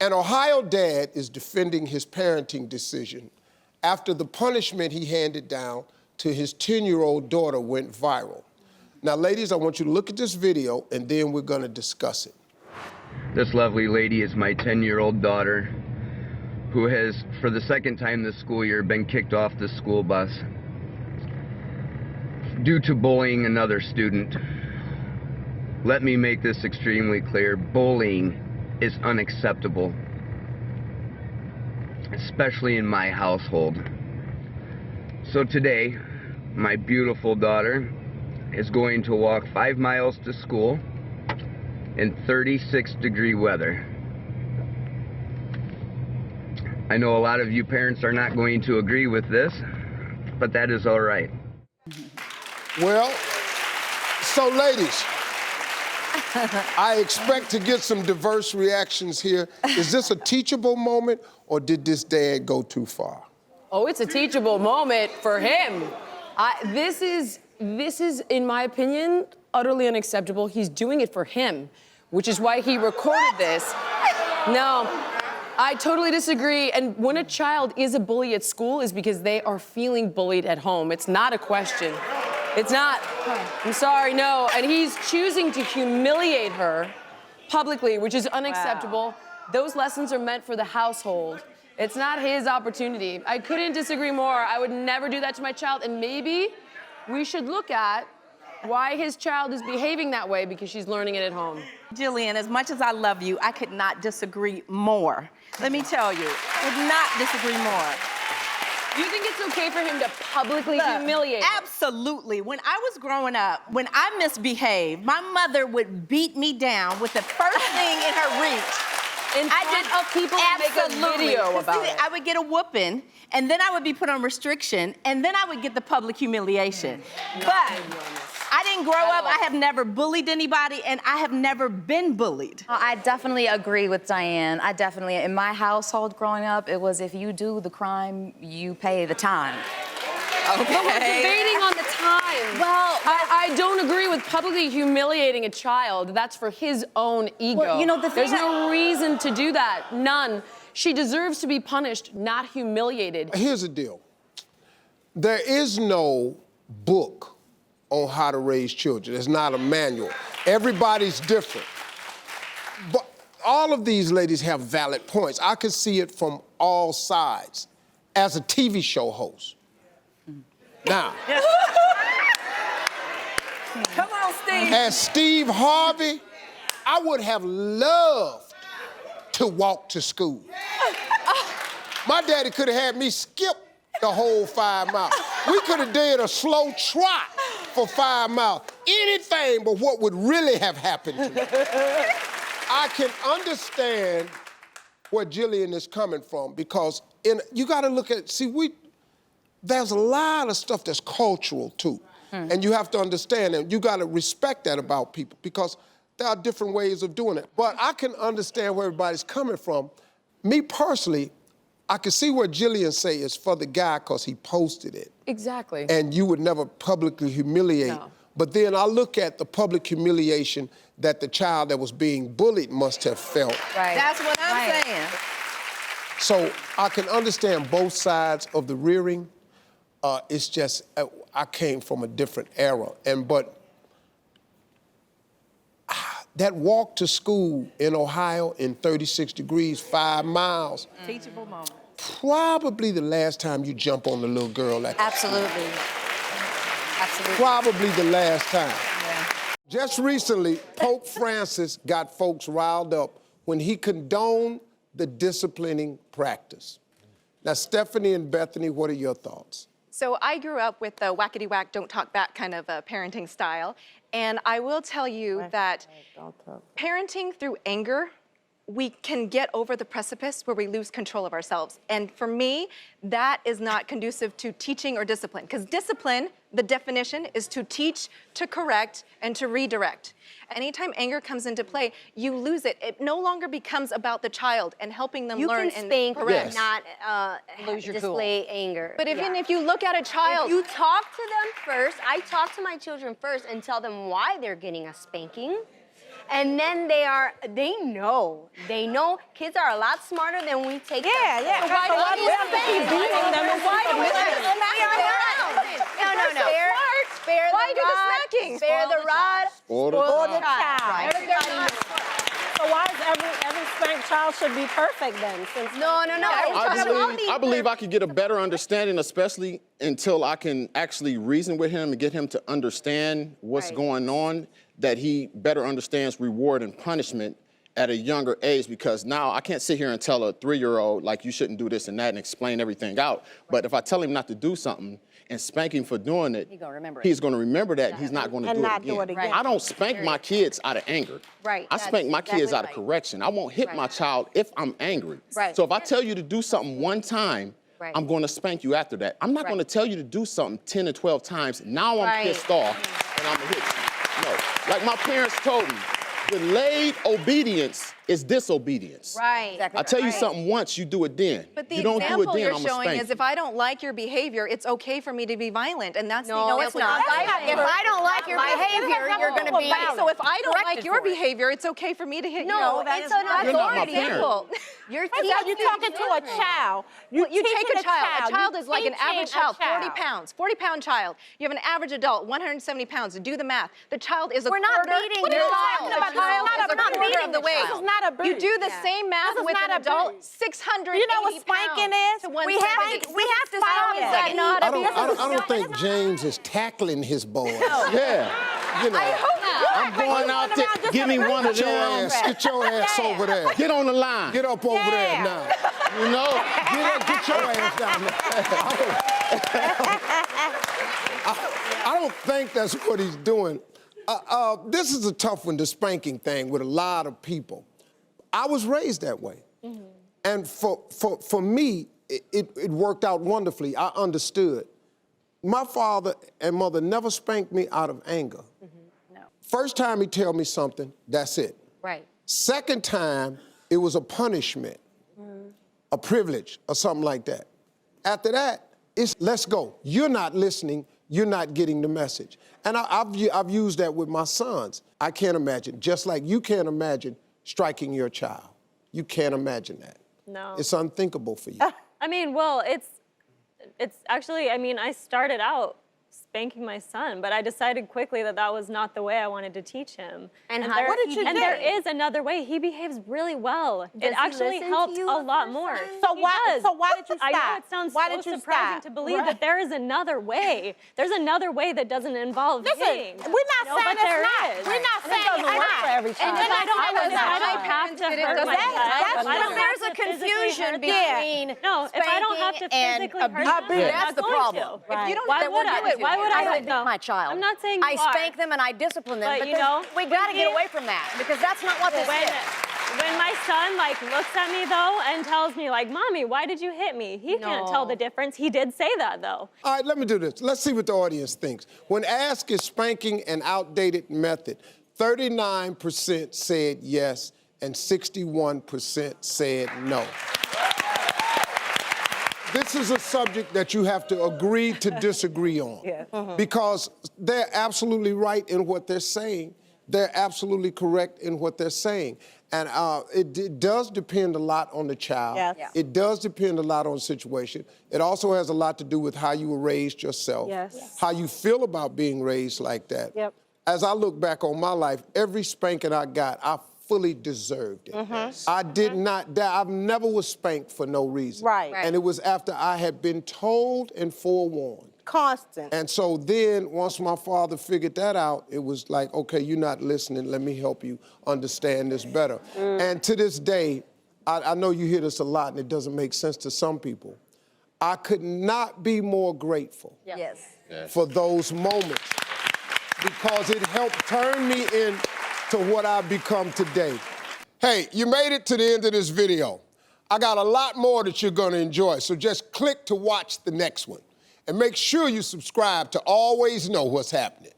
An Ohio dad is defending his parenting decision after the punishment he handed down to his 10-year-old daughter went viral. Now, ladies, I want you to look at this video, and then we're going to discuss it. This lovely lady is my 10-year-old daughter, who has, for the second time this school year, been kicked off the school bus due to bullying another student. Let me make this extremely clear. Bullying is unacceptable, especially in my household. So today, my beautiful daughter is going to walk 5 miles to school in 36-degree weather. I know a lot of you parents are not going to agree with this, but that is all right. Well, so ladies, I expect to get some diverse reactions here. Is this a teachable moment, or did this dad go too far? Oh, it's a teachable moment for him. This is, in my opinion, utterly unacceptable. He's doing it for him, which is why he recorded this. No, I totally disagree. And when a child is a bully at school is because they are feeling bullied at home. It's not a question. It's not. I'm sorry, no. And he's choosing to humiliate her publicly, which is unacceptable. Wow. Those lessons are meant for the household. It's not his opportunity. I couldn't disagree more. I would never do that to my child. And maybe we should look at why his child is behaving that way, because she's learning it at home. Jillian, as much as I love you, I could not disagree more. Let me tell you, could not disagree more. You think it's okay for him to publicly humiliate her? Absolutely. When I was growing up, when I misbehaved, my mother would beat me down with the first thing in her reach. In front of people and make a video about it. I would get a whooping, and then I would be put on restriction, and then I would get the public humiliation. But I didn't grow up, I have never bullied anybody, and I have never been bullied. I definitely agree with Diane. In my household growing up, it was if you do the crime, you pay the time. Okay. But we're debating on the time. Well, I don't agree with publicly humiliating a child. That's for his own ego. Well, you know, there's no reason to do that. None. She deserves to be punished, not humiliated. Here's the deal. There is no book on how to raise children. It's not a manual. Everybody's different. But all of these ladies have valid points. I can see it from all sides as a TV show host. Now, Come on, Steve. as Steve Harvey, I would have loved to walk to school. My daddy could have had me skip the whole 5 miles. We could have did a slow trot for 5 miles. Anything but what would really have happened to me. I can understand where Jillian is coming from, because you got to look at, there's a lot of stuff that's cultural, too. And you have to understand that. You got to respect that about people, because there are different ways of doing it. But I can understand where everybody's coming from. Me personally, I can see where Jillian say it's for the guy because he posted it. Exactly. And you would never publicly humiliate. No. But then I look at the public humiliation that the child that was being bullied must have felt. Right. That's what I'm saying. So I can understand both sides of the rearing. It's just, I came from a different era. But that walk to school in Ohio in 36 degrees, 5 miles. Teachable moment. Probably the last time you jump on the little girl like that. Absolutely. Absolutely. Probably the last time. Yeah. Just recently, Pope Francis got folks riled up when he condoned the disciplining practice. Now, Stephanie and Bethany, what are your thoughts? So I grew up with the whackety-whack, don't talk back kind of parenting style. And I will tell you that parenting through anger, we can get over the precipice where we lose control of ourselves. And for me, that is not conducive to teaching or discipline. Because discipline, the definition, is to teach, to correct, and to redirect. Anytime anger comes into play, you lose it. It no longer becomes about the child and helping them learn and spank, correct. not Lose your cool. display anger. But even if you look at a child... If you talk to them first, I talk to my children first and tell them why they're getting a spanking. And then they know. They know kids are a lot smarter than we take them. Yeah. So why So don't you keep beating them? Why don't we No. Spare Why the do the rod, smacking? spare the rod, Spoil the spoil the child. child. Right. So why is every spanked child should be perfect then? Since No. I believe I could get a better understanding, especially until I can actually reason with him and get him to understand what's going on, that he better understands reward and punishment at a younger age, because now I can't sit here and tell a 3-year-old, like, you shouldn't do this and that and explain everything out. But if I tell him not to do something and spank him for doing it, he's going to remember that and he's not going to do it again. I don't spank my kids out of anger. Right. I spank my kids out of correction. I won't hit my child if I'm angry. Right. So if I tell you to do something one time, I'm going to spank you after that. I'm not going to tell you to do something 10 or 12 times. Now I'm pissed off and I'm going to hit you. No. Like my parents told me, delayed obedience is disobedience. Right. I tell you something once, you do it then. But the you don't do it example then, you're I'm showing spank is you. if I don't like your behavior, it's okay for me to be violent, and that's the No, example it's not. you're If I don't like your behavior, you're going to be So if I don't like corrected your for it. behavior, it's okay for me to hit you. No, it's an You're not my authority. Example. You're you're talking to a child. You take a child. A child You're is like an average teaching a child, 40 pounds, 40-pound child. You have an average adult, 170 pounds. Do the math. The child is a We're not quarter. beating What your are you child. talking about? The child is a We're not quarter beating of the the way. child. This is not abuse. You do the same math This is with not an adult, abuse. 680 You know what spanking pounds is? to We have 170. to stop Yeah. saying not I abuse. don't think James is tackling his boys. Yeah. You know, I'm going out there, give me one of them. get your ass over there. Get on the line. Get up over there now. You know? Get your ass down there. I don't think that's what he's doing. This is a tough one, the spanking thing, with a lot of people. I was raised that way. And for me, it worked out wonderfully. I understood. My father and mother never spanked me out of anger. No. First time he tell me something, that's it. Right. Second time, it was a punishment, a privilege, or something like that. After that, it's let's go. You're not listening. You're not getting the message. And I've used that with my sons. I can't imagine, just like you can't imagine striking your child. You can't imagine that. No. It's unthinkable for you. I mean, well, it's actually, I mean, I started out spanking my son, but I decided quickly that that was not the way I wanted to teach him. And how there, did you And do? there is another way. He behaves really well. Does It he actually listen to helped you a the lot first more. time? So He why? does. So why did you stop? I know it sounds why so did you surprising stop? to believe that there is another way. There's another way that doesn't involve Listen, hitting. we're not No, saying but there it's not. is. We're not And it saying doesn't it's work not. for every child. And If I don't have to It hurt doesn't my work. child, That's if I don't there's have a to physically confusion hurt them- between No, if I don't have to spanking and physically hurt them, abuse. I'm That's not the going problem. to. If you don't, Why then would we'll I? do it. Why would I I? don't beat No. my child. I'm not saying I you are. spank them and I discipline them, But, but you know, we got to get he- away from that because that's not what this is. When my son like looks at me though and tells me like, "Mommy, why did you hit me?" He can't tell the difference. He did say that though. All right, let me do this. Let's see what the audience thinks. When asked is spanking an outdated method, 39% said yes and 61% said no. This is a subject that you have to agree to disagree on. Because they're absolutely right in what they're saying. They're absolutely correct in what they're saying. And it does depend a lot on the child. Yes. Yeah. It does depend a lot on the situation. It also has a lot to do with how you were raised yourself, how you feel about being raised like that. Yep. As I look back on my life, every spanking I got, I fully deserved it. I did not, I never was spanked for no reason. Right. And it was after I had been told and forewarned. Constant. And so then, once my father figured that out, it was like, okay, you're not listening. Let me help you understand this better. And to this day, I know you hear this a lot, and it doesn't make sense to some people. I could not be more grateful for those moments because it helped turn me into what I've become today. Hey, you made it to the end of this video. I got a lot more that you're going to enjoy, so just click to watch the next one. And make sure you subscribe to always know what's happening.